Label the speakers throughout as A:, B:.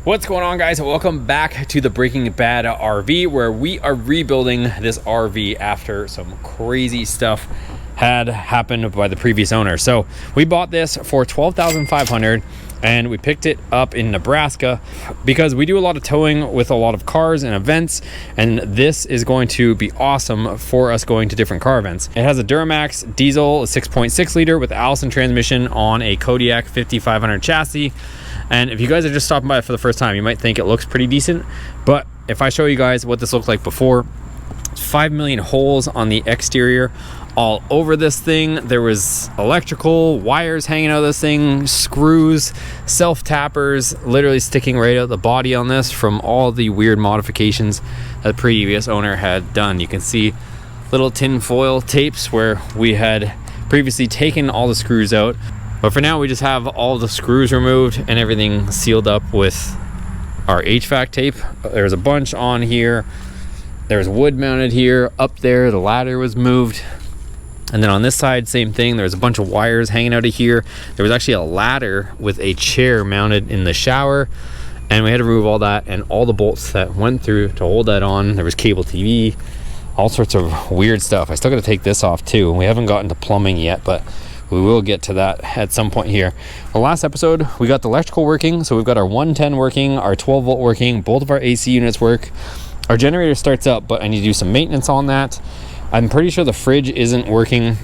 A: What's going on, guys? Welcome back to the Breaking Bad RV, where we are rebuilding this RV after some crazy stuff had happened by the previous owner. So we bought this for $12,500 and we picked it up in Nebraska because we do a lot of towing with a lot of cars and events, and this is going to be awesome for us going to different car events. It has a Duramax diesel 6.6 liter with Allison transmission on a Kodiak 5500 chassis. And if you guys are just stopping by for the first time, you might think it looks pretty decent, but if I show you guys what this looked like before, 5 million holes on the exterior all over this thing. There was electrical wires hanging out of this thing, screws, self tappers literally sticking right out the body on this from all the weird modifications that the previous owner had done. You can see little tin foil tapes where we had previously taken all the screws out, but for now we just have all the screws removed and everything sealed up with our HVAC tape. There's a bunch on here. There's wood mounted here. Up there, the ladder was moved. And then on this side, same thing. There's a bunch of wires hanging out of here. There was actually a ladder with a chair mounted in the shower, and we had to remove all that and all the bolts that went through to hold that on. There was cable TV, all sorts of weird stuff. I still got to take this off too. We haven't gotten to plumbing yet, but we will get to that at some point here. The last episode, we got the electrical working. So we've got our 110 working, our 12 volt working, both of our AC units work. Our generator starts up, but I need to do some maintenance on that. I'm pretty sure the fridge isn't working.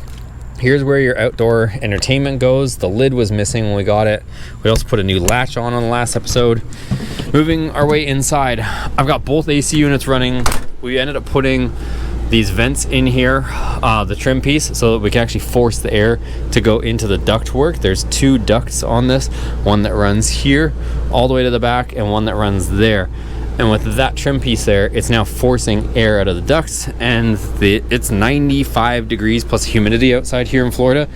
A: Here's where your outdoor entertainment goes. The lid was missing when we got it. We also put a new latch on the last episode. Moving our way inside, I've got both AC units running. We ended up putting these vents in here, the trim piece, so that we can actually force the air to go into the duct work. There's two ducts on this, one that runs here all the way to the back and one that runs there. And with that trim piece there, it's now forcing air out of the ducts, and it's 95 degrees plus humidity outside here in Florida,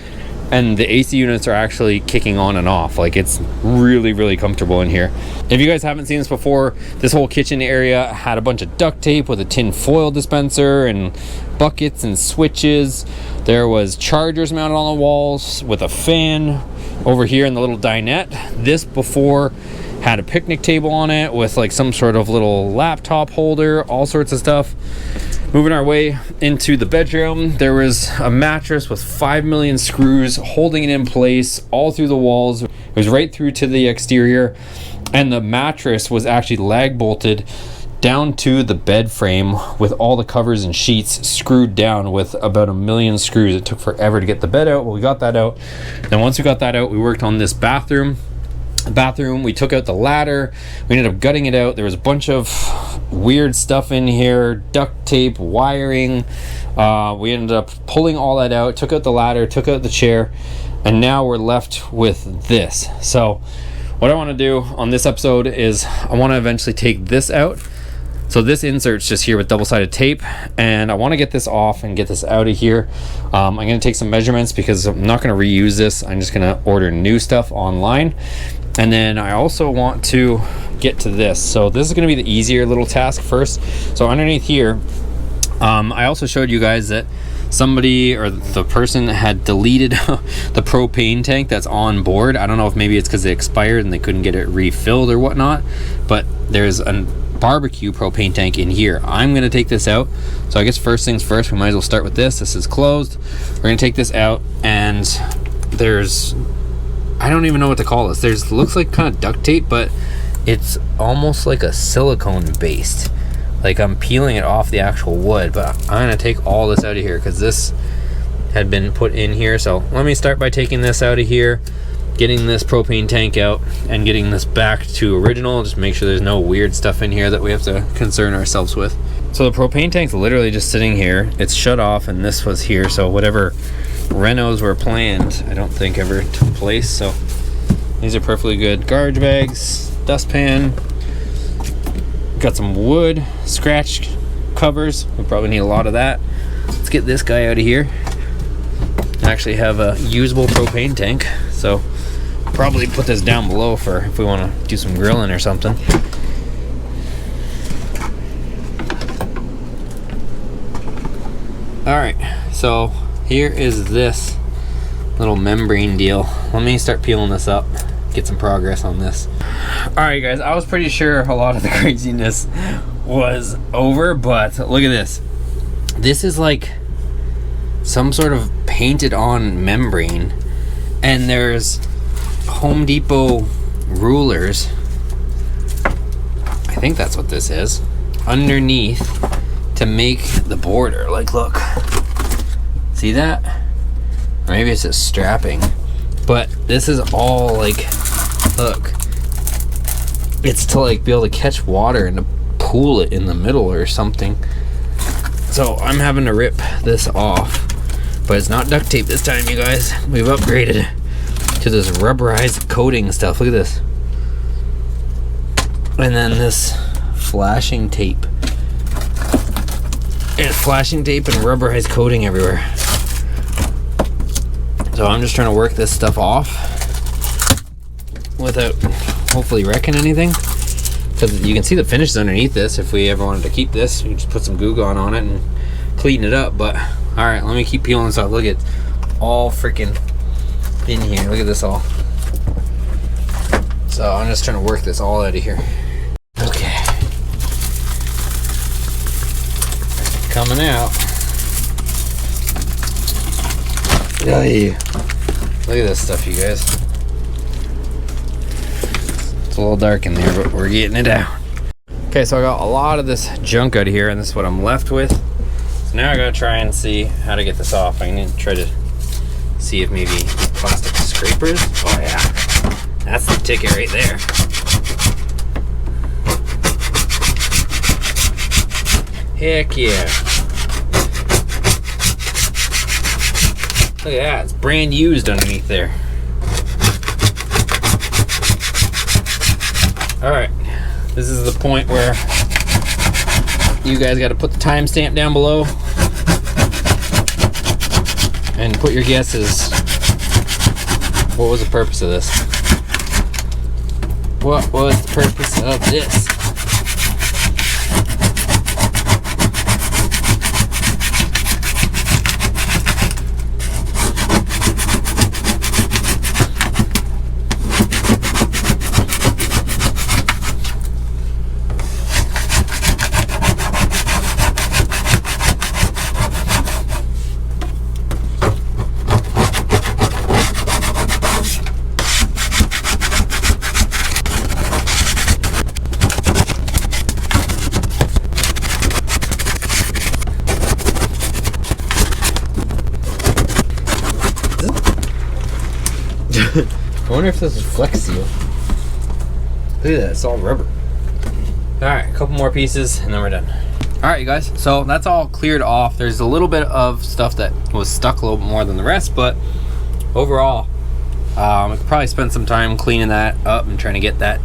A: and the AC units are actually kicking on and off. Like, it's really, really comfortable in here. If you guys haven't seen this before, this whole kitchen area had a bunch of duct tape with a tin foil dispenser and buckets and switches. There was chargers mounted on the walls with a fan over here in the little dinette. This before had a picnic table on it with like some sort of little laptop holder, all sorts of stuff. Moving our way into the bedroom, there was a mattress with 5 million screws holding it in place all through the walls. It was right through to the exterior, and the mattress was actually lag bolted down to the bed frame with all the covers and sheets screwed down with about 1 million screws. It took forever to get the bed out. Well, we got that out. Then once we got that out, we worked on this bathroom. We took out the ladder. We ended up gutting it out. There was a bunch of weird stuff in here, duct tape, wiring. We ended up pulling all that out, took out the ladder, took out the chair, and now we're left with this. So what I want to do on this episode is I want to eventually take this out. So this insert's just here with double-sided tape, and I want to get this off and get this out of here. I'm going to take some measurements because I'm not going to reuse this. I'm just going to order new stuff online. And then I also want to get to this. So this is going to be the easier little task first. So underneath here, I also showed you guys that somebody or the person had deleted the propane tank that's on board. I don't know if maybe it's because it expired and they couldn't get it refilled or whatnot, but there's a barbecue propane tank in here. I'm going to take this out. So I guess first things first, we might as well start with this. This is closed. We're going to take this out, and there's, I don't even know what to call this. There's, looks like kind of duct tape, but it's almost like a silicone based. Like I'm peeling it off the actual wood, but I'm going to take all this out of here because this had been put in here. So let me start by taking this out of here, getting this propane tank out, and getting this back to original. Just make sure there's no weird stuff in here that we have to concern ourselves with. So the propane tank's literally just sitting here. It's shut off, and this was here. So whatever renos were planned, I don't think ever took place. So these are perfectly good. Garbage bags, dustpan. Got some wood, scratch covers. We probably need a lot of that. Let's get this guy out of here. I actually have a usable propane tank, so probably put this down below for if we want to do some grilling or something. Alright, so here is this little membrane deal. Let me start peeling this up, get some progress on this. Alright guys, I was pretty sure a lot of the craziness was over, but look at this. This is like some sort of painted on membrane, and there's Home Depot rulers, I think that's what this is, underneath to make the border. Like, look, see that? Or maybe it's just strapping, but this is all like, look, it's to like be able to catch water and to pool it in the middle or something. So I'm having to rip this off, but it's not duct tape this time, you guys. We've upgraded to this rubberized coating stuff. Look at this. And then this flashing tape. It's flashing tape and rubberized coating everywhere. So I'm just trying to work this stuff off without hopefully wrecking anything. Because you can see the finishes underneath this. If we ever wanted to keep this, we just put some Goo Gone on it and clean it up. But alright, let me keep peeling this off. Look at all freaking in here. Look at this all. So I'm just trying to work this all out of here. Okay. Coming out. Yay. Look at this stuff, you guys. It's a little dark in there, but we're getting it out. Okay, so I got a lot of this junk out of here, and this is what I'm left with. So now I gotta try and see how to get this off. I need to try to see if maybe plastic scrapers. Oh yeah, that's the ticket right there. Heck yeah. Look at that, it's brand used underneath there. Alright, this is the point where you guys got to put the timestamp down below and put your guesses. What was the purpose of this? What was the purpose of this? I wonder if this is Flex Seal. Look at that, it's all rubber. Alright, a couple more pieces and then we're done. Alright you guys, so that's all cleared off. There's a little bit of stuff that was stuck a little bit more than the rest, but overall, I could probably spend some time cleaning that up and trying to get that,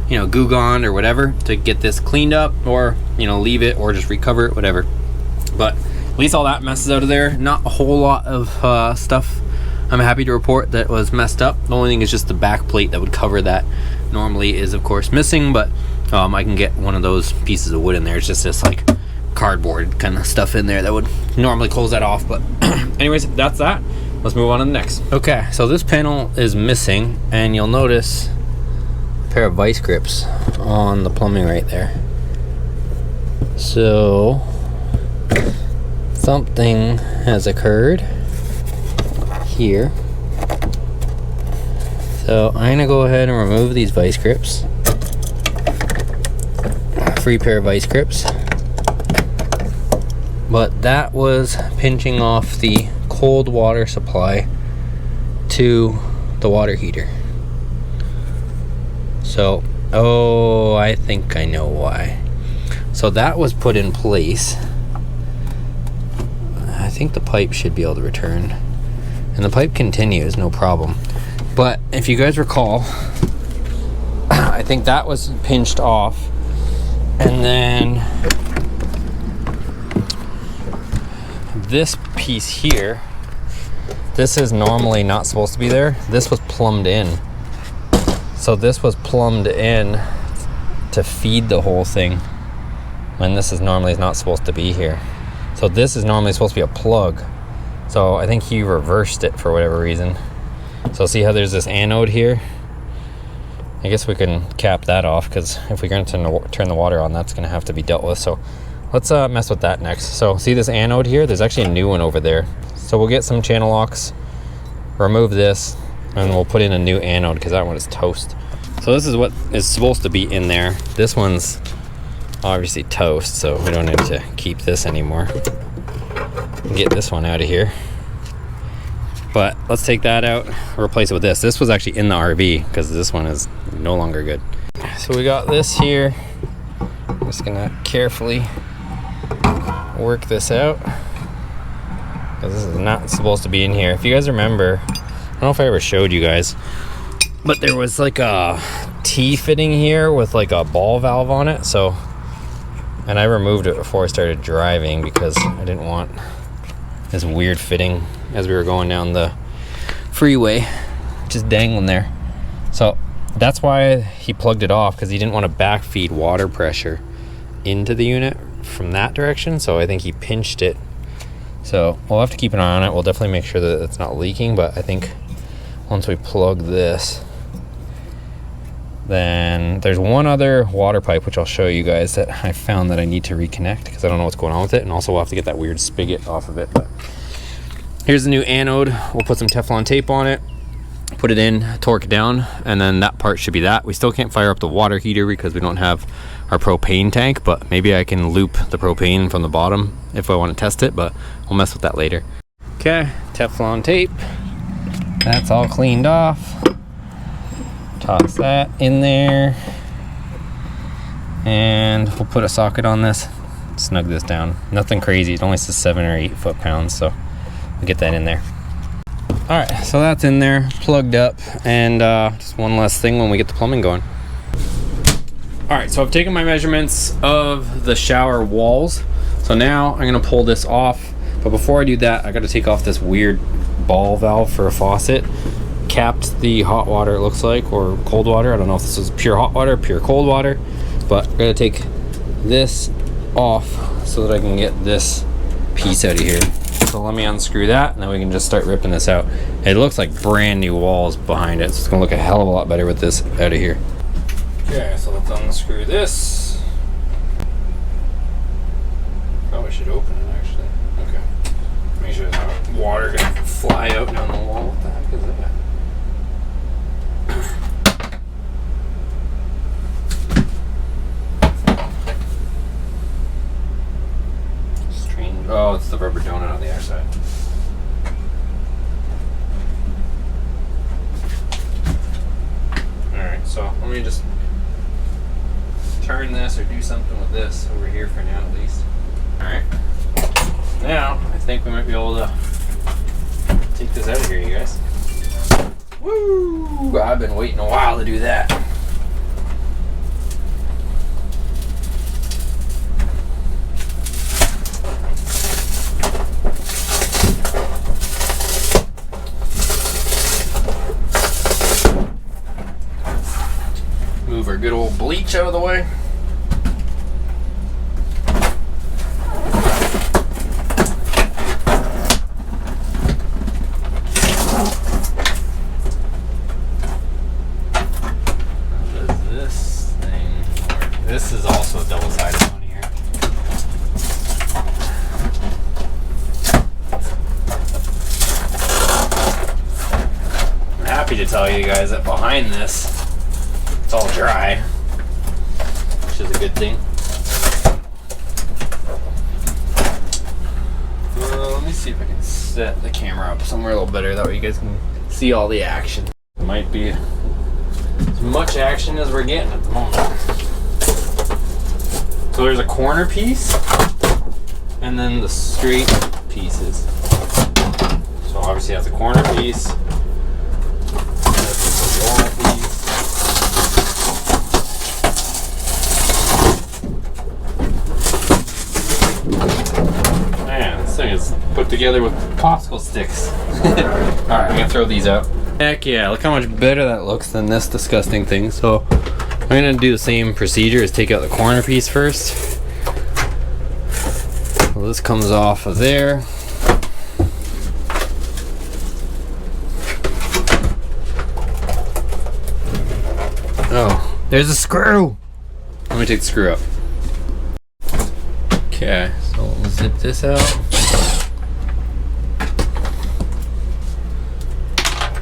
A: you know, Goo Gone or whatever to get this cleaned up, or, you know, leave it or just recover it, whatever. But at least all that mess is out of there. Not a whole lot of stuff I'm happy to report that was messed up. The only thing is just the back plate that would cover that normally is of course missing, but I can get one of those pieces of wood in there. It's just this like cardboard kind of stuff in there that would normally close that off. But anyways, that's that. Let's move on to the next. Okay, so this panel is missing, and you'll notice a pair of vice grips on the plumbing right there. So something has occurred here. So I'm gonna go ahead and remove these vice grips. Free pair of vice grips. But that was pinching off the cold water supply to the water heater. So, oh, I think I know why. So that was put in place. I think the pipe should be able to return. And the pipe continues, no problem. But if you guys recall, I think that was pinched off. And then this piece here, this is normally not supposed to be there. This was plumbed in. So this was plumbed in to feed the whole thing, when this is normally not supposed to be here. So this is normally supposed to be a plug. So I think he reversed it for whatever reason. So see how there's this anode here? I guess we can cap that off, because if we're going to turn the water on, that's going to have to be dealt with. So let's mess with that next. So see this anode here? There's actually a new one over there. So we'll get some channel locks, remove this, and we'll put in a new anode because that one is toast. So this is what is supposed to be in there. This one's obviously toast, so we don't need to keep this anymore. Get this one out of here. But let's take that out, replace it with this. This was actually in the RV because this one is no longer good. So we got this here. I'm just gonna carefully work this out because this is not supposed to be in here. If you guys remember, I don't know if I ever showed you guys, but there was like a T-fitting here with like a ball valve on it. So, and I removed it before I started driving because I didn't want this weird fitting as we were going down the freeway, just dangling there. So that's why he plugged it off, because he didn't want to backfeed water pressure into the unit from that direction. So I think he pinched it. So we'll have to keep an eye on it. We'll definitely make sure that it's not leaking, but I think once we plug this, then there's one other water pipe which I'll show you guys that I found that I need to reconnect because I don't know what's going on with it, and also we'll have to get that weird spigot off of it. But here's the new anode. We'll put some Teflon tape on it, put it in, torque it down, and then that part should be that. We still can't fire up the water heater because we don't have our propane tank, but maybe I can loop the propane from the bottom if I want to test it, but we'll mess with that later. Okay, Teflon tape. That's all cleaned off. Toss that in there. And we'll put a socket on this, snug this down. Nothing crazy, it only says 7 or 8 foot-pounds, so we'll get that in there. All right, so that's in there, plugged up, and just one last thing when we get the plumbing going. All right, so I've taken my measurements of the shower walls. So now I'm gonna pull this off, but before I do that, I gotta take off this weird ball valve for a faucet. Capped the hot water, it looks like, or cold water. I don't know if this is pure hot water, pure cold water, but I'm gonna take this off so that I can get this piece out of here. So let me unscrew that, and then we can just start ripping this out. It looks like brand new walls behind it, so it's gonna look a hell of a lot better with this out of here. Okay, so let's unscrew this. Probably should open it actually. Okay. Make sure there's no water gonna fly out down the wall. What the heck is that? Strange. Oh, it's the rubber donut on the other side. Alright, so let me just turn this or do something with this over here for now at least. Alright. Now, I think we might be able to take this out of here, you guys. Woo! I've been waiting a while to do that. Move our good old bleach out of the way. This is also double-sided on here. I'm happy to tell you guys that behind this, it's all dry, which is a good thing. Let me see if I can set the camera up somewhere a little better, that way you guys can see all the action. It might be as much action as we're getting at the moment. So there's a corner piece, and then the straight pieces. So obviously that's a corner piece. That's a wall piece. Man, this thing is put together with popsicle sticks. Alright, I'm gonna throw these out. Heck yeah, look how much better that looks than this disgusting thing. So I'm gonna do the same procedure as take out the corner piece first. Well, this comes off of there. Oh, there's a screw. Let me take the screw up. Okay, so we'll zip this out.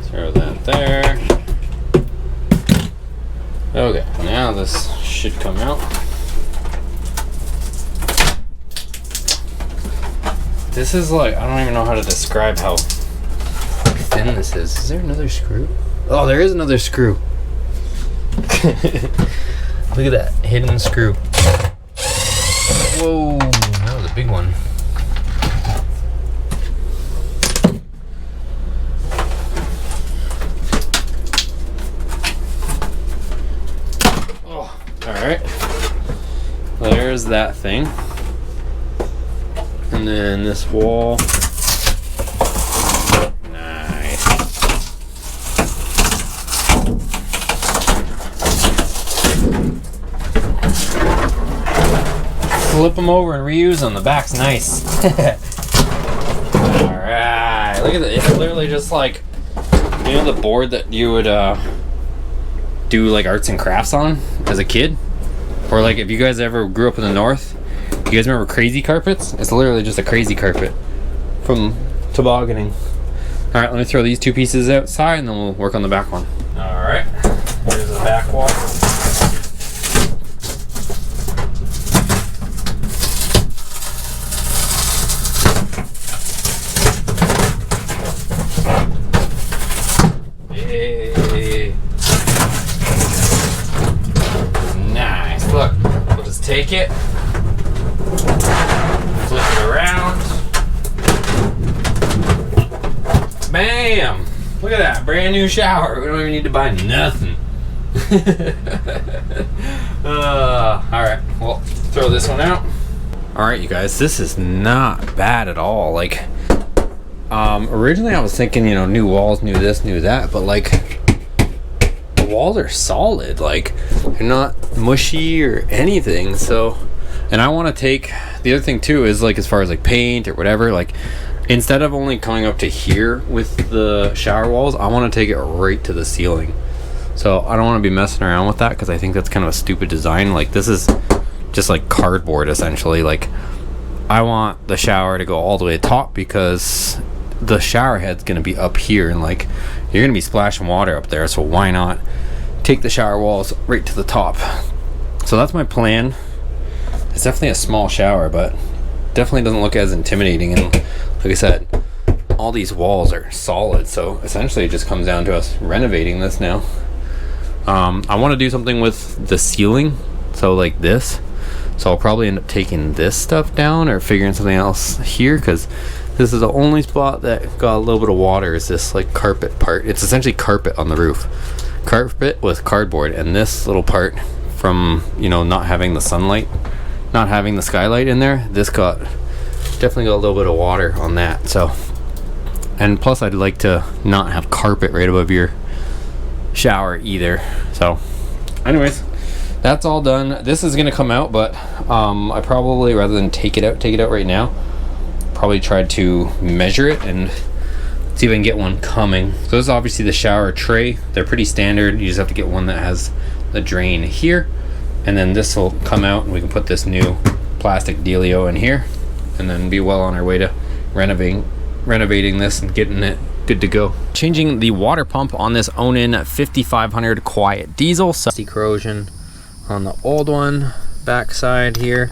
A: Throw that there. Okay, now this should come out. This is like, I don't even know how to describe how thin this is. Is there another screw? Oh, there is another screw. Look at that hidden screw. Whoa, that was a big one. Oh, all right. There's that thing. And then this wall. Nice. Flip them over and reuse them. The back's nice. Alright. Look at that. It's literally just like, you know, the board that you would do like arts and crafts on as a kid? Or like if you guys ever grew up in the north, you guys remember crazy carpets? It's literally just a crazy carpet from tobogganing. Alright, let me throw these two pieces outside and then we'll work on the back one. Alright, here's the back wall. Yay. Nice, look, we'll just take it. Flip it around. Bam! Look at that, brand new shower. We don't even need to buy nothing. Alright, well, throw this one out. Alright, you guys, this is not bad at all. Like, originally I was thinking, you know, new walls, new this, new that, but like, the walls are solid. Like, they're not mushy or anything, so. And I want to take, the other thing too is like as far as like paint or whatever, like instead of only coming up to here with the shower walls, I want to take it right to the ceiling. So I don't want to be messing around with that because I think that's kind of a stupid design. Like this is just like cardboard essentially. Like I want the shower to go all the way to the top because the shower head's going to be up here and like you're going to be splashing water up there. So why not take the shower walls right to the top? So that's my plan. It's definitely a small shower, but definitely doesn't look as intimidating. And like I said, all these walls are solid, so essentially it just comes down to us renovating this now. I want to do something with the ceiling, so like this. So I'll probably end up taking this stuff down or figuring something else here, because this is the only spot that got a little bit of water is this like carpet part. It's essentially carpet on the roof. Carpet with cardboard, and this little part from, you know, not having the sunlight, not having the skylight in there, this definitely got a little bit of water on that. So, and plus I'd like to not have carpet right above your shower either. So anyways, that's all done. This is gonna come out, but I probably, rather than take it out right now, probably tried to measure it and see if I can get one coming. So this is obviously the shower tray. They're pretty standard. You just have to get one that has the drain here, and then this will come out and we can put this new plastic dealio in here and then be well on our way to renovating this and getting it good to go. Changing the water pump on this Onan 5500 quiet diesel. So corrosion on the old one, backside here.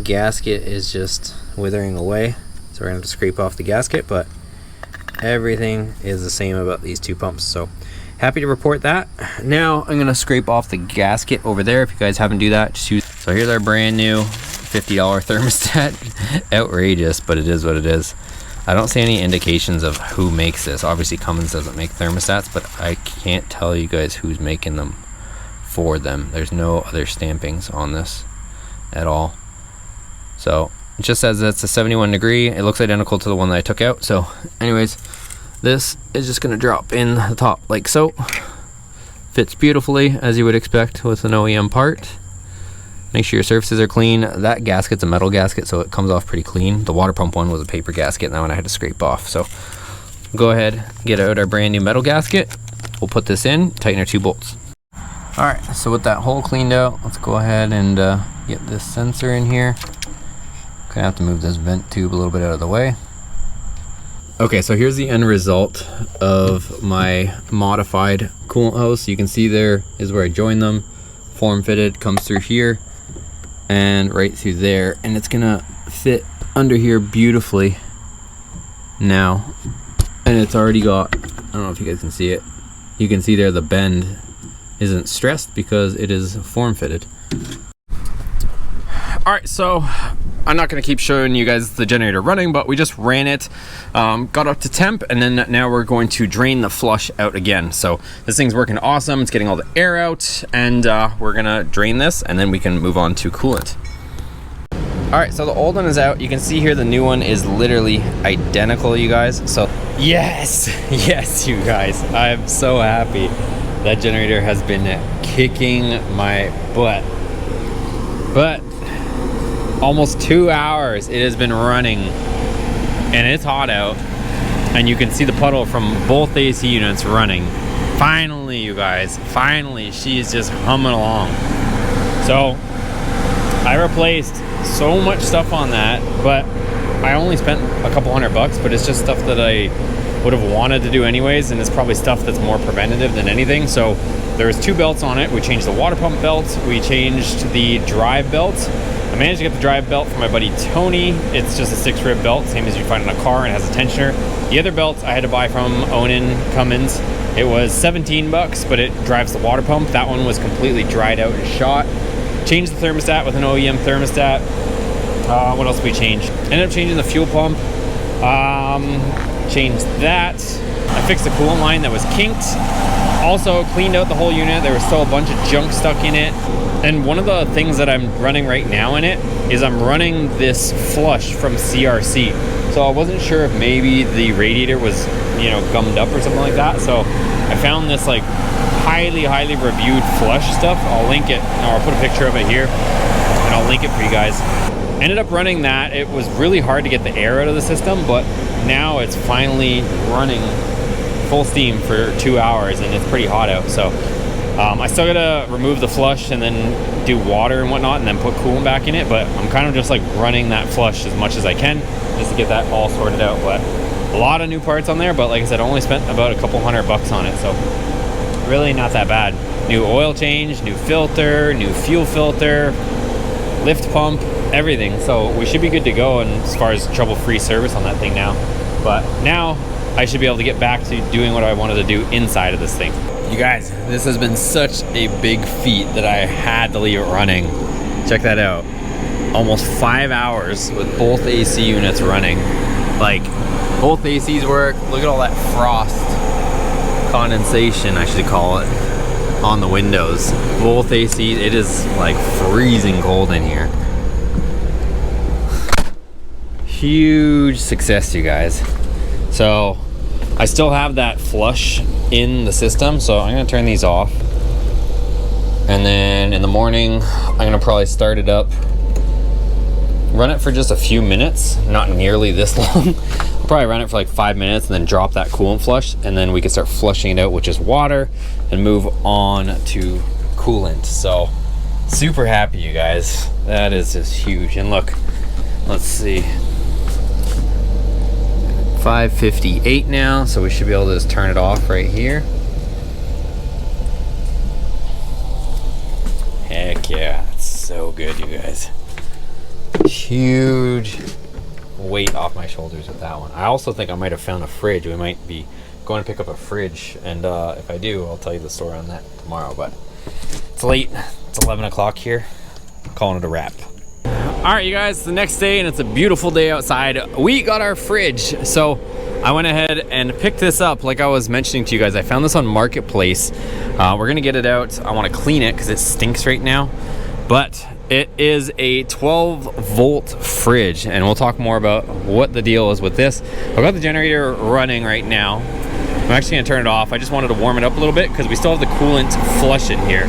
A: Gasket is just withering away, so we're gonna have to scrape off the gasket, but everything is the same about these two pumps. So happy to report that. Now I'm gonna scrape off the gasket over there. If you guys haven't do that, just use. So here's our brand new $50 thermostat. Outrageous, but it is what it is. I don't see any indications of who makes this. Obviously Cummins doesn't make thermostats, but I can't tell you guys who's making them for them. There's no other stampings on this at all. So it just says that's a 71 degree. It looks identical to the one that I took out. So anyways, this is just gonna drop in the top like so. Fits beautifully, as you would expect with an OEM part. Make sure your surfaces are clean. That gasket's a metal gasket, so it comes off pretty clean. The water pump one was a paper gasket, and that one I had to scrape off. So go ahead, get out our brand new metal gasket. We'll put this in, tighten our two bolts. All right, so with that hole cleaned out, let's go ahead and get this sensor in here. Gonna have to move this vent tube a little bit out of the way. Okay, so here's the end result of my modified coolant hose. You can see there is where I joined them. Form fitted, comes through here and right through there, and it's gonna fit under here beautifully now. And it's already got, I don't know if you guys can see it. You can see there the bend isn't stressed because it is form fitted. All right, so I'm not going to keep showing you guys the generator running, but we just ran it, got up to temp, and then now we're going to drain the flush out again. So this thing's working awesome. It's getting all the air out, and we're gonna drain this, and then we can move on to coolant. All right, so the old one is out. You can see here the new one is literally identical, you guys. So yes, yes, you guys, I'm so happy. That generator has been kicking my butt. But almost 2 hours it has been running, and it's hot out, and you can see the puddle from both AC units running. Finally, you guys, finally, she's just humming along. So I replaced so much stuff on that, but I only spent a couple $100, but it's just stuff that I would have wanted to do anyways, and it's probably stuff that's more preventative than anything. So there's 2 belts on it. We changed the water pump belt, we changed the drive belt. I managed to get the drive belt from my buddy Tony. It's just a 6-rib belt, same as you find in a car, and it has a tensioner. The other belt I had to buy from Onan Cummins. It was $17, but it drives the water pump. That one was completely dried out and shot. Changed the thermostat with an OEM thermostat. What else did we change? Ended up changing the fuel pump. Changed that. I fixed the coolant line that was kinked. Also cleaned out the whole unit. There was still a bunch of junk stuck in it. And one of the things that I'm running right now in it is I'm running this flush from CRC. So I wasn't sure if maybe the radiator was, you know, gummed up or something like that. So I found this like highly reviewed flush stuff. I'll link it, or I'll put a picture of it here, and I'll link it for you guys. Ended up running that. It was really hard to get the air out of the system, but now it's finally running full steam for 2 hours, and it's pretty hot out. So I still gotta remove the flush and then do water and whatnot, and then put coolant back in it. But I'm kind of just like running that flush as much as I can just to get that all sorted out. But a lot of new parts on there, but like I said, I only spent about a couple $100 on it, so really not that bad. New oil change, new filter, new fuel filter, lift pump, everything. So we should be good to go, and as far as trouble-free service on that thing now. But now I should be able to get back to doing what I wanted to do inside of this thing. You guys, this has been such a big feat that I had to leave it running. Check that out. Almost 5 hours with both AC units running. Like, both ACs work. Look at all that frost, condensation I should call it, on the windows. Both ACs, it is like freezing cold in here. Huge success, you guys. So I still have that flush in the system, so I'm gonna turn these off, and then in the morning I'm gonna probably start it up, run it for just a few minutes, not nearly this long. I'll probably run it for like 5 minutes and then drop that coolant flush, and then we can start flushing it out, which is water, and move on to coolant. So super happy, you guys. That is just huge. And look, let's see, 5:58 now, so we should be able to just turn it off right here. Heck yeah, that's so good, you guys. Huge weight off my shoulders with that one. I also think I might have found a fridge. We might be going to pick up a fridge, and if I do, I'll tell you the story on that tomorrow. But it's late, it's 11 o'clock here. I'm calling it a wrap. All right, you guys, the next day, and it's a beautiful day outside. We got our fridge, so I went ahead and picked this up. Like I was mentioning to you guys, I found this on Marketplace. We're gonna get it out. I want to clean it because it stinks right now, but it is a 12-volt fridge, and we'll talk more about what the deal is with this. I've got the generator running right now. I'm actually gonna turn it off. I just wanted to warm it up a little bit because we still have the coolant flush in here.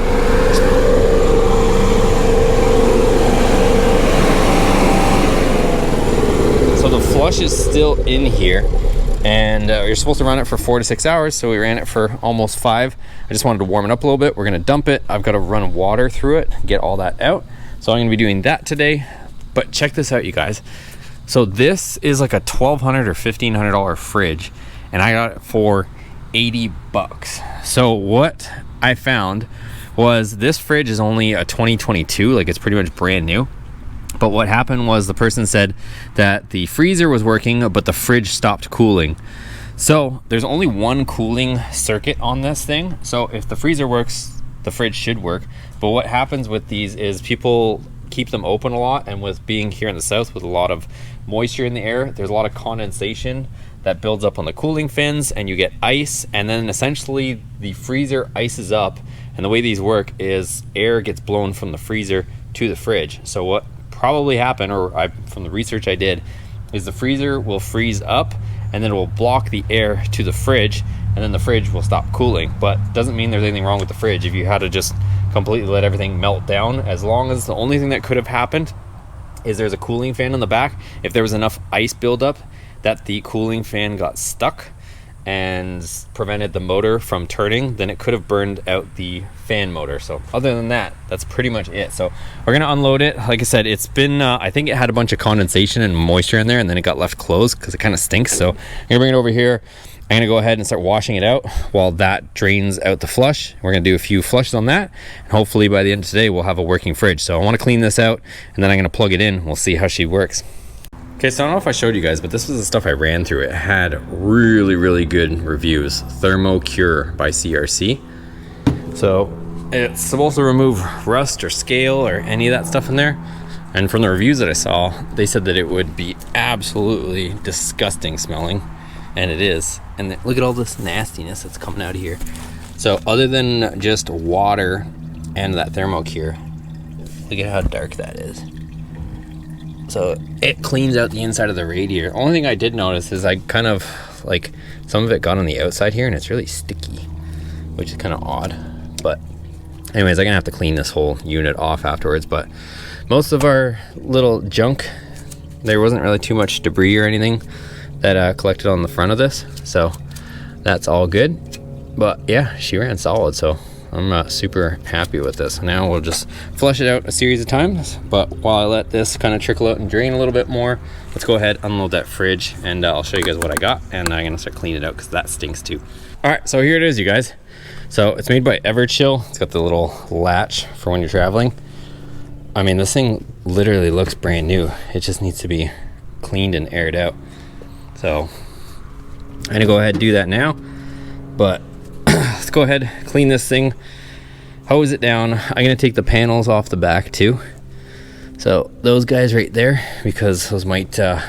A: So the flush is still in here. and you're supposed to run it for 4 to 6 hours, so we ran it for almost 5. I just wanted to warm it up a little bit. We're gonna dump it. I've got to run water through it, get all that out, so I'm gonna be doing that today. But check this out, you guys. So this is like a $1,200 or $1,500 fridge, and I got it for 80 bucks. So what I found was this fridge is only a 2022, like it's pretty much brand new. But what happened was the person said that the freezer was working, but the fridge stopped cooling. So there's only one cooling circuit on this thing. So if the freezer works, the fridge should work. But what happens with these is people keep them open a lot, and with being here in the south with a lot of moisture in the air, there's a lot of condensation that builds up on the cooling fins, and you get ice, and then essentially the freezer ices up. And the way these work is air gets blown from the freezer to the fridge. So what probably happened, from the research I did, is the freezer will freeze up and then it will block the air to the fridge, and then the fridge will stop cooling. But doesn't mean there's anything wrong with the fridge if you had to just completely let everything melt down, as long as the only thing that could have happened is there's a cooling fan on the back. If there was enough ice buildup that the cooling fan got stuck and prevented the motor from turning, then it could have burned out the fan motor. So other than that, that's pretty much it. So we're gonna unload it. Like I said, it's been I think it had a bunch of condensation and moisture in there, and then it got left closed because it kind of stinks. So I'm gonna bring it over here. I'm gonna go ahead and start washing it out while that drains out the flush. We're gonna do a few flushes on that, and hopefully by the end of today we'll have a working fridge. So I want to clean this out, and then I'm gonna plug it in. We'll see how she works. Okay, so I don't know if I showed you guys, but this was the stuff I ran through. It had really, really good reviews. Thermo Cure by CRC. So it's supposed to remove rust or scale or any of that stuff in there. And from the reviews that I saw, they said that it would be absolutely disgusting smelling. And it is. And look at all this nastiness that's coming out of here. So other than just water and that Thermo Cure, look at how dark that is. So it cleans out the inside of the radiator. Only thing I did notice is I kind of like some of it got on the outside here, and it's really sticky, which is kind of odd. But anyways, I'm gonna have to clean this whole unit off afterwards. But most of our little junk, there wasn't really too much debris or anything that collected on the front of this, so that's all good. But yeah, she ran solid, so I'm super happy with this. Now we'll just flush it out a series of times, but while I let this kind of trickle out and drain a little bit more, let's go ahead, unload that fridge, and I'll show you guys what I got, and I'm gonna start cleaning it out because that stinks too. All right, so here it is, you guys. So it's made by Everchill. It's got the little latch for when you're traveling. I mean, this thing literally looks brand new. It just needs to be cleaned and aired out. So I'm gonna go ahead and do that now, but let's go ahead, clean this thing, hose it down. I'm gonna take the panels off the back too. So those guys right there, because those might, I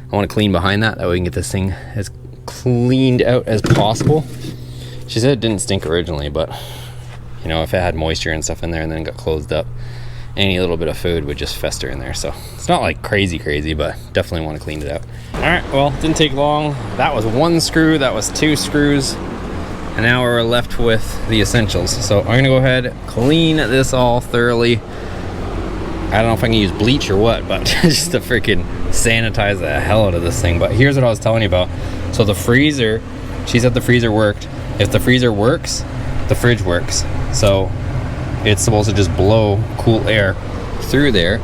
A: wanna clean behind that way we can get this thing as cleaned out as possible. She said it didn't stink originally, but you know, if it had moisture and stuff in there and then got closed up, any little bit of food would just fester in there. So it's not like crazy, but definitely want to clean it out. All right, well, didn't take long. That was 1 screw, that was 2 screws, and now we're left with the essentials. So I'm gonna go ahead, clean this all thoroughly. I don't know if I can use bleach or what, but just to freaking sanitize the hell out of this thing. But here's what I was telling you about. So the freezer, she said the freezer worked. If the freezer works, the fridge works. So it's supposed to just blow cool air through there,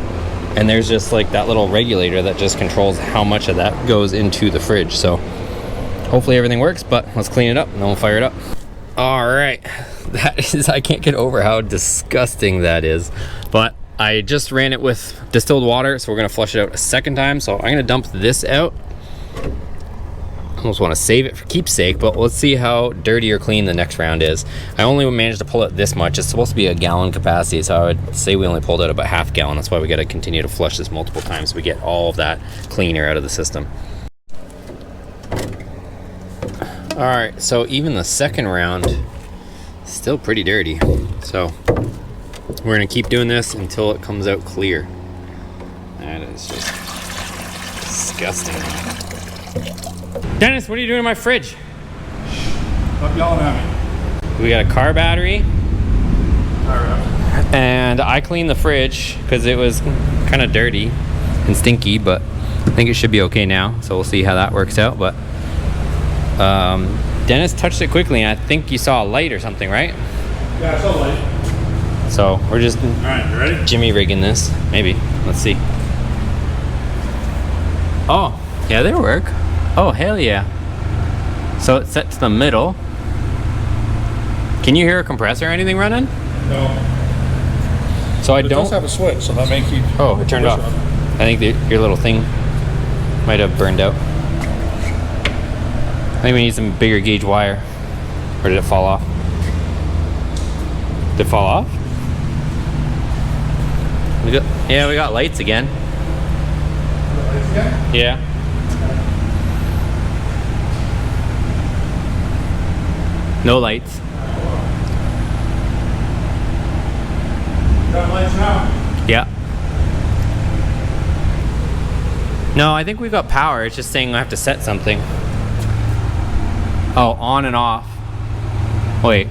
A: and there's just like that little regulator that just controls how much of that goes into the fridge. So hopefully everything works, but let's clean it up and then we'll fire it up. All right, that is, I can't get over how disgusting that is, but I just ran it with distilled water, so we're gonna flush it out a second time. So I'm gonna dump this out. Almost want to save it for keepsake, but let's see how dirty or clean the next round is. I only managed to pull out this much. It's supposed to be a gallon capacity, so I would say we only pulled out about half gallon. That's why we got to continue to flush this multiple times so we get all of that cleaner out of the system. All right, so even the second round still pretty dirty. So we're gonna keep doing this until it comes out clear. That is just disgusting. Dennis, what are you doing in my fridge?
B: Stop yelling at me.
A: We got a car battery.
B: All right.
A: And I cleaned the fridge because it was kind of dirty and stinky, but I think it should be okay now. So we'll see how that works out. But Dennis touched it quickly, and I think you saw a light or something, right?
B: Yeah, I saw light.
A: So we're just
B: All right, you ready?
A: Jimmy rigging this. Maybe. Let's see. Oh, yeah, they work. Oh, hell yeah. So it's set to the middle. Can you hear a compressor or anything running?
B: No.
A: So I
B: It
A: don't.
B: does have a switch, so that may keep.
A: Oh, it turned off. I think your little thing might have burned out. I think we need some bigger gauge wire. Or did it fall off? Did it fall off? We got lights again.
B: Lights again?
A: Yeah. No lights.
B: Got lights now?
A: Yeah. No, I think we've got power. It's just saying I have to set something. Oh, on and off. Wait.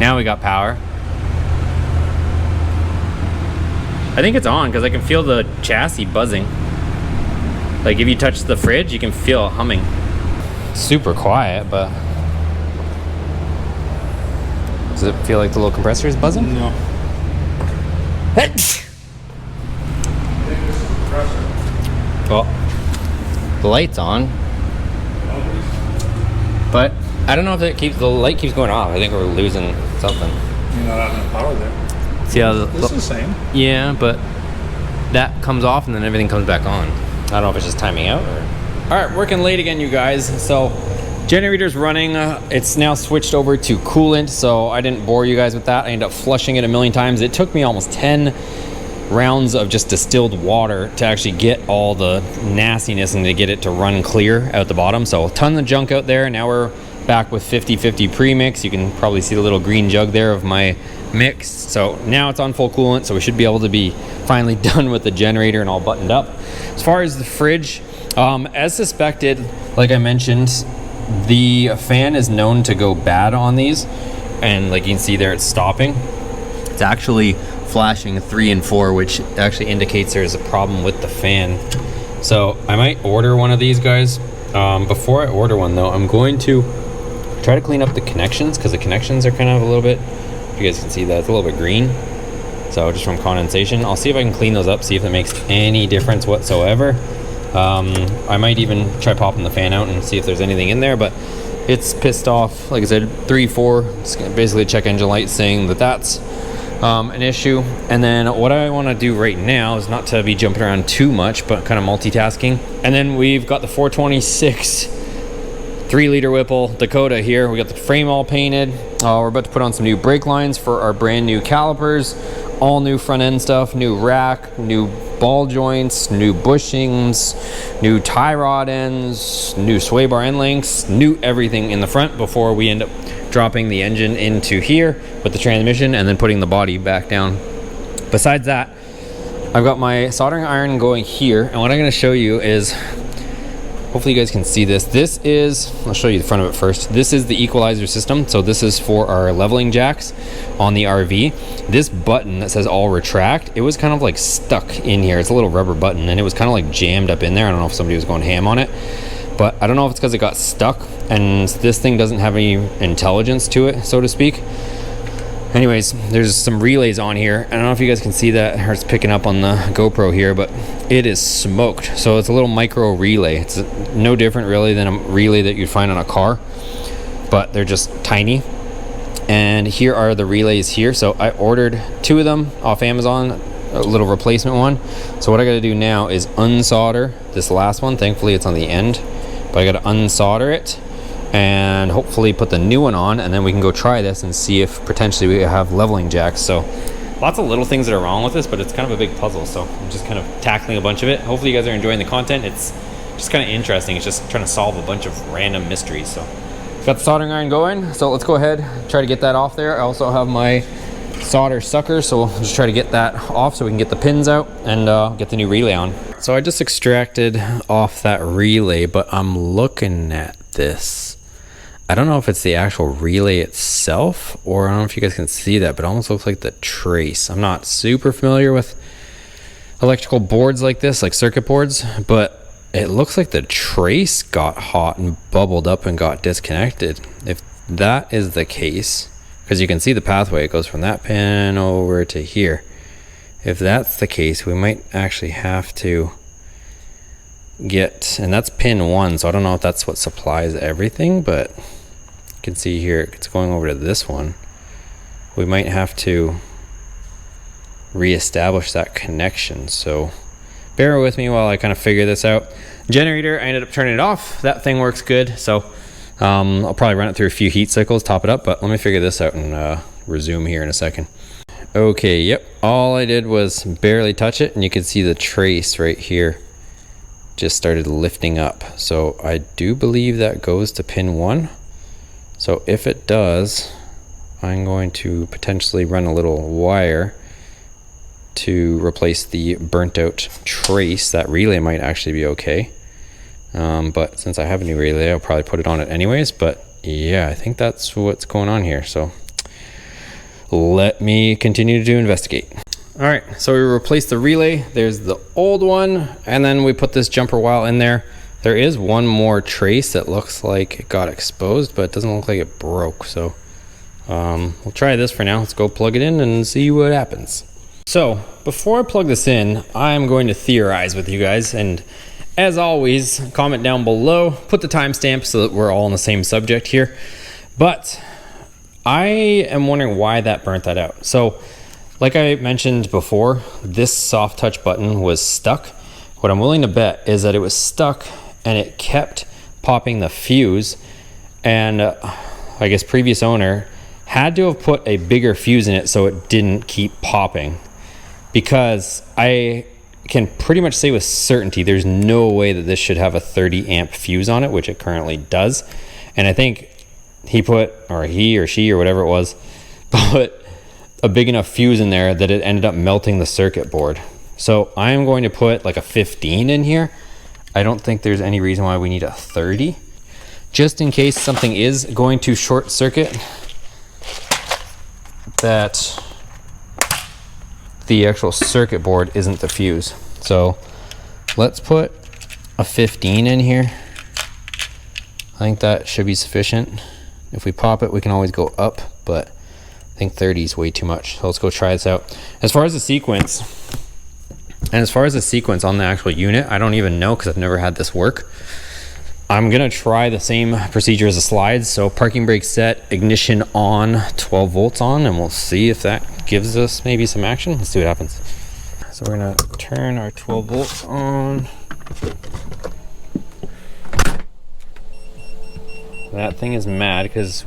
A: Now we got power. I think it's on because I can feel the chassis buzzing. Like if you touch the fridge, you can feel it humming. Super quiet, but does it feel like the little compressor is buzzing?
B: No.
A: Well, the light's on, but I don't know if the light keeps going off. I think we're losing something.
B: You're not having enough power there.
A: See how
B: This is the same.
A: yeah, but that comes off and then everything comes back on. I don't know if it's just timing out or. All right, working late again, you guys. So generator's running. It's now switched over to coolant, so I didn't bore you guys with that. I ended up flushing it a million times. It took me almost 10 rounds of just distilled water to actually get all the nastiness and to get it to run clear out the bottom. So a ton of junk out there. Now we're back with 50-50 premix. You can probably see the little green jug there of my mix. So now it's on full coolant, so we should be able to be finally done with the generator and all buttoned up. As far as the fridge, as suspected, like I mentioned, the fan is known to go bad on these, and like you can see there, it's stopping. It's actually flashing 3 and 4, which actually indicates there's a problem with the fan. So I might order one of these guys. Before I order one though, I'm going to try to clean up the connections, because the connections are kind of a little bit, if you guys can see that, it's a little bit green. So just from condensation, I'll see if I can clean those up, see if it makes any difference whatsoever. I might even try popping the fan out and see if there's anything in there, but it's pissed off. Like I said, 3, 4, it's basically a check engine light saying that that's an issue. And then what I want to do right now is not to be jumping around too much, but kind of multitasking. And then we've got the 426 3-liter Whipple Dakota here. We got the frame all painted. We're about to put on some new brake lines for our brand new calipers, all new front end stuff, new rack, new ball joints, new bushings, new tie rod ends, new sway bar end links, new everything in the front before we end up dropping the engine into here with the transmission and then putting the body back down. Besides that, I've got my soldering iron going here, and what I'm going to show you is, hopefully you guys can see this. This is, I'll show you the front of it first. This is the equalizer system. So this is for our leveling jacks on the RV. This button that says all retract, it was kind of like stuck in here. It's a little rubber button and it was kind of like jammed up in there. I don't know if somebody was going ham on it, but I don't know if it's because it got stuck and this thing doesn't have any intelligence to it, so to speak. Anyways, there's some relays on here. I don't know if you guys can see that, or it's picking up on the GoPro here, but it is smoked. So it's a little micro relay. It's no different really than a relay that you'd find on a car, but they're just tiny. And here are the relays here. So I ordered 2 of them off Amazon, a little replacement one. So what I gotta do now is unsolder this last one. Thankfully it's on the end, but I gotta unsolder it and hopefully put the new one on, and then we can go try this and see if potentially we have leveling jacks. So lots of little things that are wrong with this, but it's kind of a big puzzle, so I'm just kind of tackling a bunch of it. Hopefully you guys are enjoying the content. It's just kind of interesting. It's just trying to solve a bunch of random mysteries. So got the soldering iron going, so let's go ahead, try to get that off there. I also have my solder sucker, so we'll just try to get that off so we can get the pins out and get the new relay on. So I just extracted off that relay, but I'm looking at this. I don't know if it's the actual relay itself, or I don't know if you guys can see that, but it almost looks like the trace. I'm not super familiar with electrical boards like this, like circuit boards, but it looks like the trace got hot and bubbled up and got disconnected. If that is the case, because you can see the pathway, it goes from that pin over to here. If that's the case, we might actually have to get, and that's pin 1, so I don't know if that's what supplies everything, but you can see here it's going over to this one. We might have to reestablish that connection, so bear with me while I kind of figure this out. Generator, I ended up turning it off. That thing works good, so I'll probably run it through a few heat cycles, top it up, but let me figure this out and resume here in a second. Okay, yep, all I did was barely touch it, and you can see the trace right here just started lifting up. So I do believe that goes to pin 1. So if it does, I'm going to potentially run a little wire to replace the burnt out trace. That relay might actually be okay. But since I have a new relay, I'll probably put it on it anyways. But yeah, I think that's what's going on here. So let me continue to investigate. All right, so we replaced the relay. There's the old one, and then we put this jumper wire in there. There is one more trace that looks like it got exposed, but it doesn't look like it broke. So we'll try this for now. Let's go plug it in and see what happens. So before I plug this in, I'm going to theorize with you guys, and as always, comment down below, put the timestamp so that we're all on the same subject here. But I am wondering why that burnt that out. So like I mentioned before, this soft touch button was stuck. What I'm willing to bet is that it was stuck and it kept popping the fuse, and I guess previous owner had to have put a bigger fuse in it so it didn't keep popping, because I can pretty much say with certainty there's no way that this should have a 30 amp fuse on it, which it currently does. And I think he or she or whatever it was put a big enough fuse in there that it ended up melting the circuit board. So I am going to put like a 15 in here. I don't think there's any reason why we need a 30, just in case something is going to short circuit, that the actual circuit board isn't the fuse. So let's put a 15 in here. I think that should be sufficient. If we pop it, we can always go up, but I think 30 is way too much. So let's go try this out. As far as the sequence on the actual unit, I don't even know because I've never had this work. I'm gonna try the same procedure as the slides. So parking brake set, ignition on, 12 volts on, and we'll see if that gives us maybe some action. Let's see what happens. So we're gonna turn our 12 volts on. That thing is mad because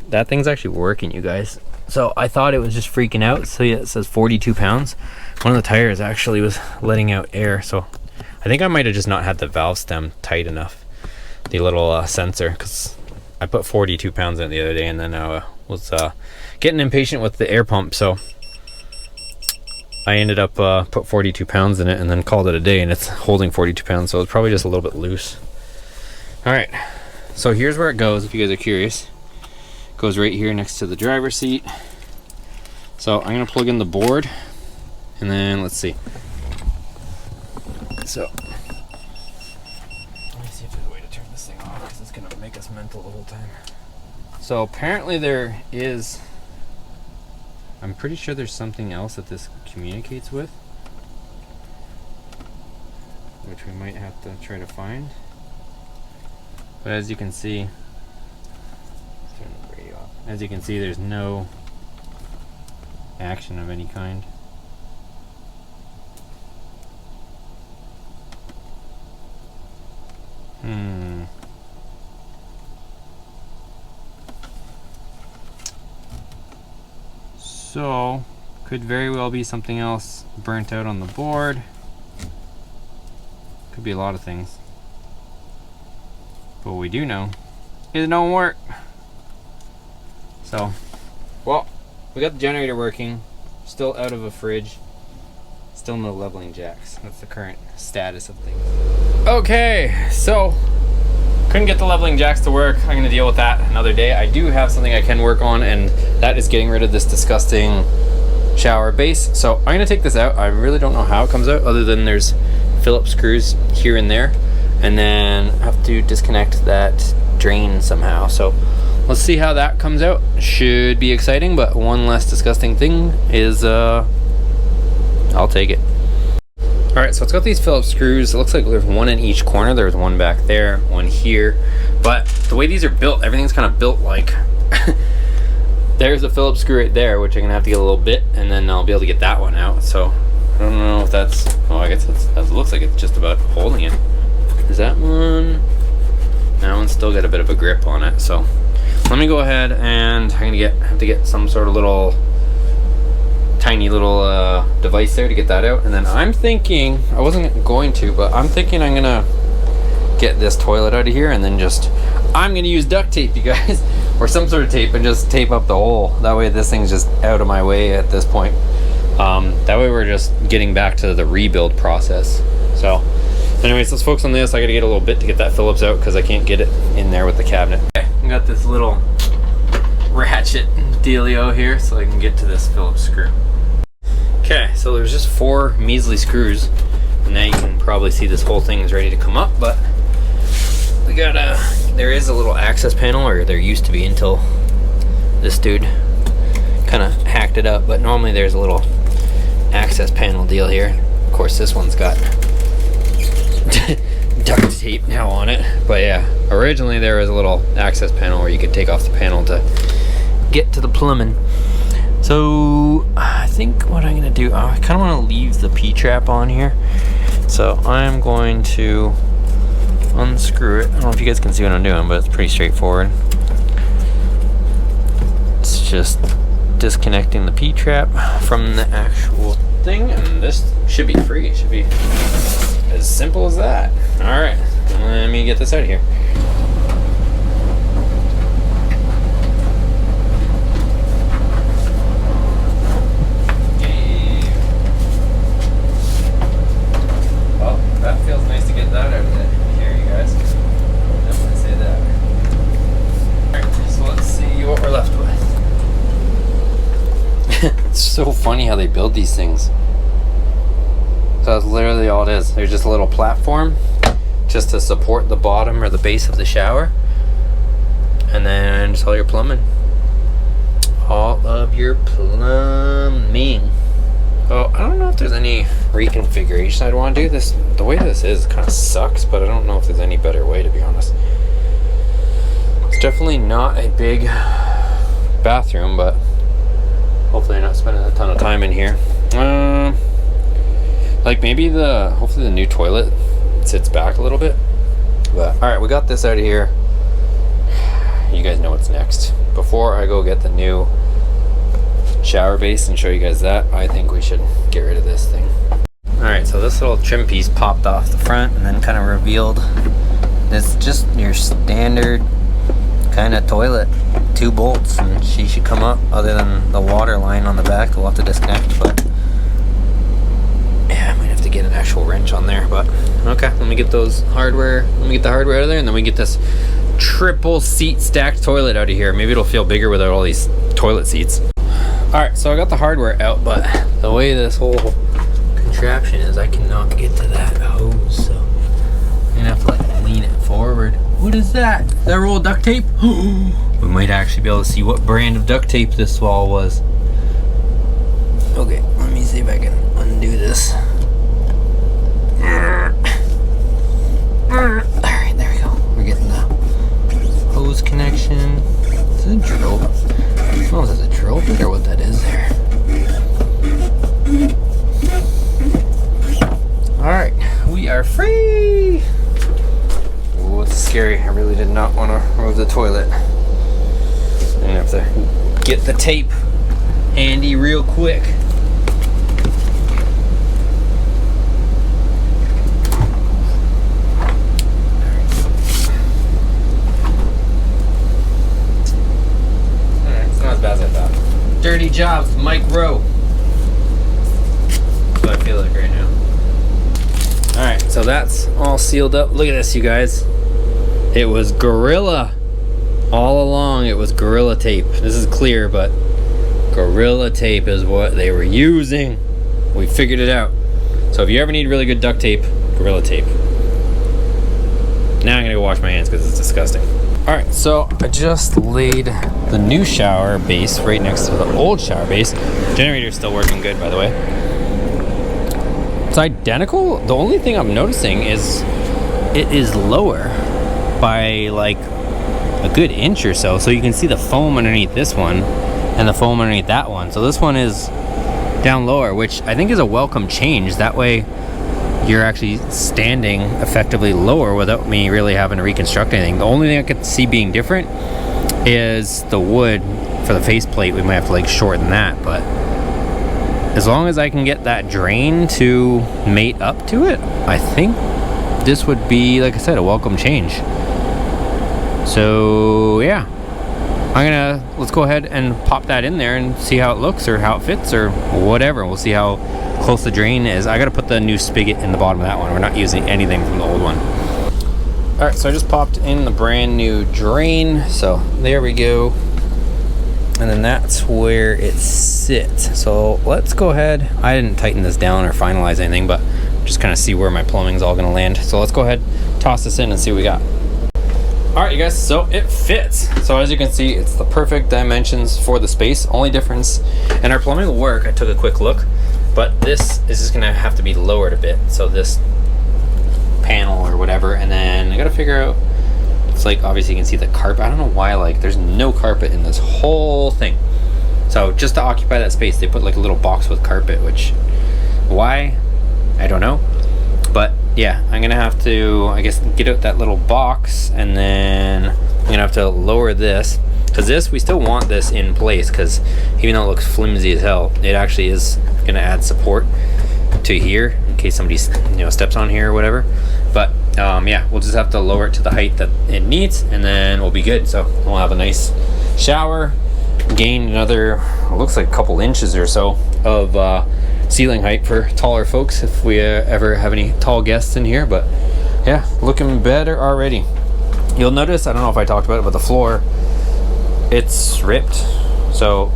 A: that thing's actually working, you guys. So I thought it was just freaking out. So yeah, it says 42 pounds. One of the tires actually was letting out air. So I think I might have just not had the valve stem tight enough, the little sensor, because I put 42 pounds in it the other day, and then I was getting impatient with the air pump. So I ended up put 42 pounds in it and then called it a day, and it's holding 42 pounds. So it's probably just a little bit loose. All right, so here's where it goes if you guys are curious. It goes right here next to the driver's seat. So I'm gonna plug in the board, and then let's see. So let me see if there's a way to turn this thing off, because it's gonna make us mental the whole time. So apparently there is, I'm pretty sure there's something else that this communicates with, which we might have to try to find. But as you can see, let's turn the radio off. As you can see, there's no action of any kind. So, could very well be something else burnt out on the board. Could be a lot of things. But what we do know is it don't work. So, well, we got the generator working, still out of a fridge, still no leveling jacks. That's the current status of things. Okay, so couldn't get the leveling jacks to work. I'm gonna deal with that another day. I do have something I can work on, and that is getting rid of this disgusting shower base. So I'm gonna take this out. I really don't know how it comes out, other than there's Phillips screws here and there, and then have to disconnect that drain somehow. So let's see how that comes out. Should be exciting, but one less disgusting thing is I'll take it. All right, so it's got these Phillips screws. It looks like there's one in each corner. There's one back there, one here. But the way these are built, everything's kind of built like there's a Phillips screw right there, which I'm gonna have to get a little bit, and then I'll be able to get that one out. So I don't know if that's, oh, I guess that looks like it's just about holding it. Is that one? That one's still got a bit of a grip on it. So let me go ahead, and I'm gonna have to get some sort of little tiny little device there to get that out. And then I'm thinking, I wasn't going to, but I'm thinking I'm gonna get this toilet out of here, and then I'm gonna use duct tape, you guys, or some sort of tape, and just tape up the hole. That way this thing's just out of my way at this point. That way we're just getting back to the rebuild process. So anyways, let's focus on this. I gotta get a little bit to get that Phillips out because I can't get it in there with the cabinet. Okay, I got this little ratchet dealio here so I can get to this Phillips screw. Okay, so there's just 4 measly screws, and now you can probably see this whole thing is ready to come up. But we got there is a little access panel, or there used to be until this dude kind of hacked it up. But normally there's a little access panel deal here. Of course, this one's got duct tape now on it. But yeah, originally there was a little access panel where you could take off the panel to get to the plumbing. So I think what I'm gonna do, I kind of want to leave the P-trap on here. So I'm going to unscrew it. I don't know if you guys can see what I'm doing, but it's pretty straightforward. It's just disconnecting the P-trap from the actual thing, and this should be free. It should be as simple as that. All right, let me get this out of here. It's so funny how they build these things. So that's literally all it is. There's just a little platform just to support the bottom or the base of the shower, and then just all your plumbing. All of your plumbing. Oh, I don't know if there's any reconfiguration I'd want to do. This, the way this is kind of sucks, but I don't know if there's any better way, to be honest. It's definitely not a big bathroom, but hopefully you're not spending a ton of time in here. Like maybe hopefully the new toilet sits back a little bit. But all right, we got this out of here. You guys know what's next. Before I go get the new shower base and show you guys that, I think we should get rid of this thing. All right, so this little trim piece popped off the front and then kind of revealed it's just your standard kind of toilet. 2 bolts, and she should come up, other than the water line on the back we'll have to disconnect. But yeah, I might have to get an actual wrench on there. But okay, let me get the hardware out of there, and then we get this triple seat stacked toilet out of here. Maybe it'll feel bigger without all these toilet seats. All right, so I got the hardware out, but the way this whole contraption is, I cannot get to that hose, so I'm gonna have to like lean it forward. What is that? That roll of duct tape? We might actually be able to see what brand of duct tape this wall was. Okay, let me see if I can undo this. Alright, there we go. We're getting the hose connection. Is it a drill? I don't know if it's a drill bit or what that is there. Alright, we are free! Oh, it's scary. I really did not want to remove the toilet. I'm gonna have to get the tape handy real quick. Alright, it's not as bad as I thought. Dirty jobs, Mike Rowe. That's what I feel like right now. Alright, so that's all sealed up. Look at this, you guys. It was Gorilla. All along it was Gorilla tape. This is clear, but Gorilla tape is what they were using. We figured it out. So if you ever need really good duct tape, Gorilla Tape. Now I'm gonna go wash my hands because it's disgusting. All right, so I just laid the new shower base right next to the old shower base. Generator's still working good, by the way. It's identical. The only thing I'm noticing is it is lower by like a good inch or so. So you can see the foam underneath this one and the foam underneath that one. So this one is down lower, which I think is a welcome change. That way you're actually standing effectively lower without me really having to reconstruct anything. The only thing I could see being different is the wood for the faceplate. We might have to like shorten that, but as long as I can get that drain to mate up to it, I think this would be, like I said, a welcome change. So yeah, let's go ahead and pop that in there and see how it looks or how it fits or whatever. We'll see how close the drain is. I gotta put the new spigot in the bottom of that one. We're not using anything from the old one. All right, so I just popped in the brand new drain. So there we go. And then that's where it sits. So let's go ahead. I didn't tighten this down or finalize anything, but just kind of see where my plumbing's all gonna land. So let's go ahead, toss this in and see what we got. All right, you guys, so it fits. So as you can see, it's the perfect dimensions for the space. Only difference, and our plumbing will work. I took a quick look, but this is just gonna have to be lowered a bit. So this panel or whatever, and then I gotta figure out, it's like, obviously you can see the carpet. I don't know why, like there's no carpet in this whole thing. So just to occupy that space, they put like a little box with carpet, which, why? I don't know. But yeah, I'm gonna have to, I guess, get out that little box, and then I'm gonna have to lower this, because this, we still want this in place, because even though it looks flimsy as hell, it actually is gonna add support to here in case somebody, you know, steps on here or whatever. But yeah, we'll just have to lower it to the height that it needs, and then we'll be good. So we'll have a nice shower, gain another, it looks like a couple inches or so of ceiling height for taller folks if we ever have any tall guests in here. But yeah, looking better already. You'll notice, I don't know if I talked about it, but the floor, it's ripped. So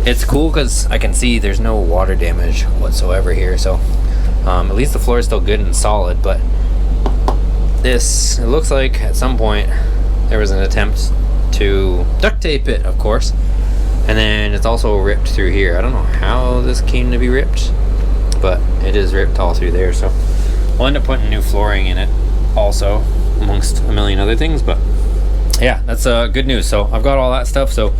A: it's cool because I can see there's no water damage whatsoever here. So at least the floor is still good and solid. But this, it looks like at some point there was an attempt to duct tape it, of course. And then it's also ripped through here. I don't know how this came to be ripped, but it is ripped all through there. So we'll end up putting new flooring in it also, amongst a million other things. But yeah, that's good news. So I've got all that stuff. So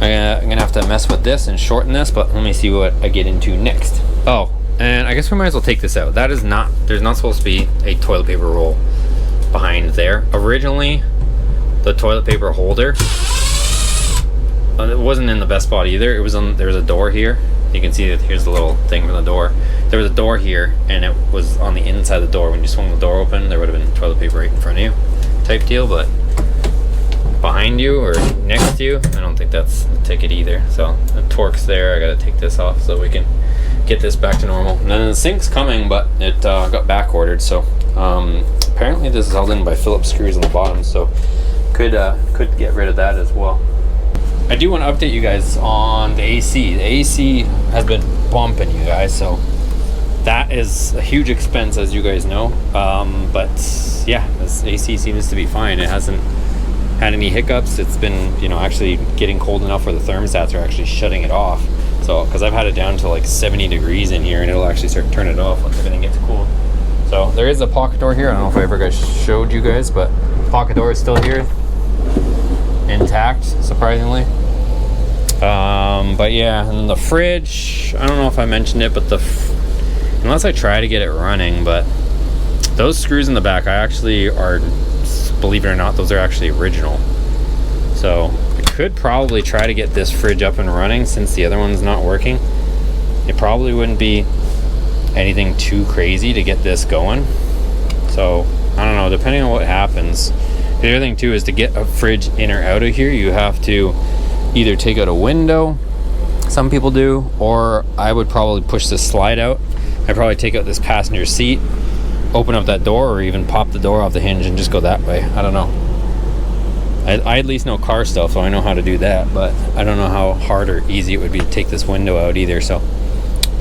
A: I'm gonna have to mess with this and shorten this, but let me see what I get into next. Oh, and I guess we might as well take this out. That is not, there's not supposed to be a toilet paper roll behind there. Originally, the toilet paper holder, it wasn't in the best spot either. It was on, there was a door here. You can see that here's the little thing from the door. There was a door here, and it was on the inside of the door. When you swung the door open, there would have been toilet paper right in front of you type deal, but behind you or next to you, I don't think that's the ticket either. So the torque's there. I gotta take this off so we can get this back to normal. And then the sink's coming, but it got back ordered. So apparently this is held in by Phillips screws on the bottom, so could get rid of that as well. I do want to update you guys on the AC. The AC has been bumping, you guys, so that is a huge expense, as you guys know. But yeah, this AC seems to be fine. It hasn't had any hiccups. It's been, you know, actually getting cold enough where the thermostats are actually shutting it off. So, because I've had it down to like 70 degrees in here, and it'll actually start to turn it off once everything gets cool. So there is a pocket door here. I don't know if I ever showed you guys, but the pocket door is still here, intact, surprisingly. But yeah, and the fridge, I don't know if I mentioned it, but unless I try to get it running, but those screws in the back, I actually are, believe it or not, those are actually original. So I could probably try to get this fridge up and running since the other one's not working. It probably wouldn't be anything too crazy to get this going. So I don't know, depending on what happens. The other thing too is to get a fridge in or out of here, you have to either take out a window, some people do, or I would probably push this slide out. I'd probably take out this passenger seat, open up that door, or even pop the door off the hinge and just go that way. I don't know. I at least know car stuff, so I know how to do that, but I don't know how hard or easy it would be to take this window out either. So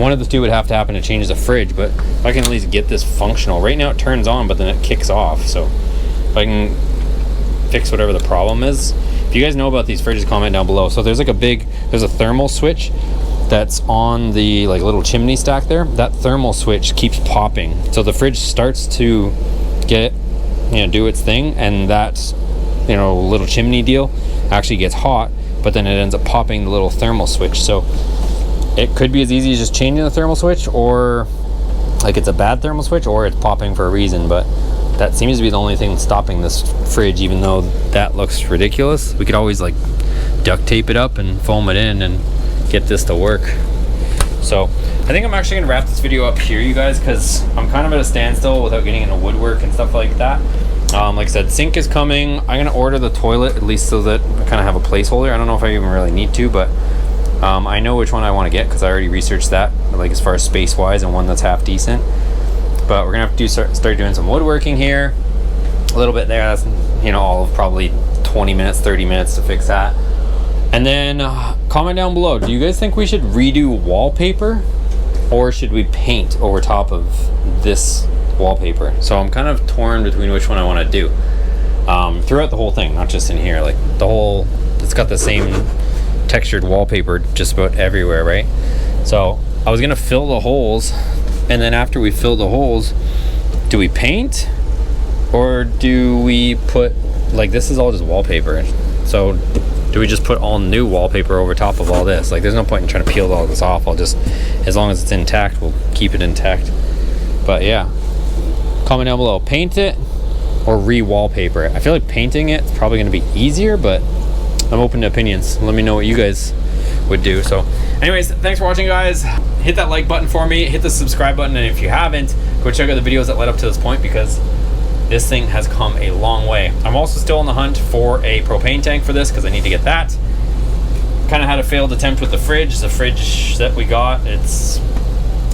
A: one of the two would have to happen to change the fridge, but if I can at least get this functional. Right now it turns on, but then it kicks off. So if I can fix whatever the problem is. If you guys know about these fridges, comment down below. So there's like there's a thermal switch that's on the like little chimney stack there. That thermal switch keeps popping. So the fridge starts to get, do its thing, and that, little chimney deal actually gets hot, but then it ends up popping the little thermal switch. So it could be as easy as just changing the thermal switch, or like it's a bad thermal switch, or it's popping for a reason. But that seems to be the only thing stopping this fridge, even though that looks ridiculous. We could always like duct tape it up and foam it in and get this to work. So I think I'm actually gonna wrap this video up here, you guys, because I'm kind of at a standstill without getting into woodwork and stuff like that. Like I said, sink is coming. I'm gonna order the toilet, at least so that I kind of have a placeholder. I don't know if I even really need to, but I know which one I want to get because I already researched that, like as far as space wise, and one that's half decent. But we're gonna have to start doing some woodworking here, a little bit there. That's all of probably 20 minutes, 30 minutes to fix that. And then comment down below, do you guys think we should redo wallpaper, or should we paint over top of this wallpaper? So I'm kind of torn between which one I want to do throughout the whole thing, not just in here. Like it's got the same textured wallpaper just about everywhere, right? So I was gonna fill the holes, and then after we fill the holes, do we paint, or do we put, like, this is all just wallpaper, so do we just put all new wallpaper over top of all this? Like, there's no point in trying to peel all this off. I'll just, as long as it's intact, we'll keep it intact. But yeah, comment down below, paint it or re-wallpaper it. I feel like painting it's probably going to be easier, but I'm open to opinions. Let me know what you guys would do. So anyways, thanks for watching, guys. Hit that like button for me, hit the subscribe button, and if you haven't, go check out the videos that led up to this point, because this thing has come a long way. I'm also still on the hunt for a propane tank for this, because I need to get that. Kind of had a failed attempt with the fridge. The fridge that we got, I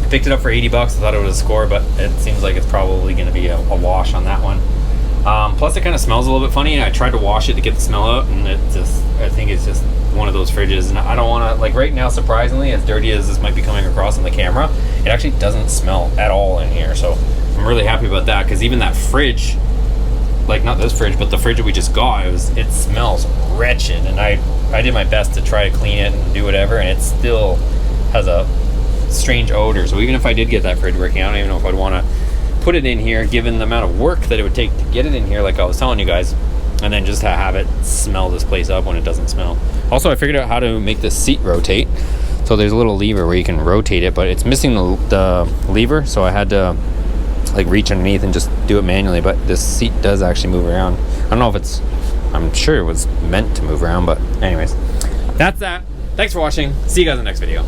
A: picked it up for 80 bucks. I thought it was a score, but it seems like it's probably going to be a wash on that one. Plus it kind of smells a little bit funny. I tried to wash it to get the smell out, and I think it's just one of those fridges, and I don't want to, like, right now, surprisingly, as dirty as this might be coming across on the camera, it actually doesn't smell at all in here. So I'm really happy about that, because even that fridge, like, not this fridge, but the fridge that we just got, it smells wretched, and I did my best to try to clean it and do whatever, and it still has a strange odor. So even if I did get that fridge working, I don't even know if I'd want to put it in here, given the amount of work that it would take to get it in here, like I was telling you guys, and then just to have it smell this place up when it doesn't smell. Also, I figured out how to make this seat rotate. So there's a little lever where you can rotate it, but it's missing the lever, so I had to like reach underneath and just do it manually. But this seat does actually move around. I don't know if I'm sure it was meant to move around, but anyways, that's that. Thanks for watching. See you guys in the next video.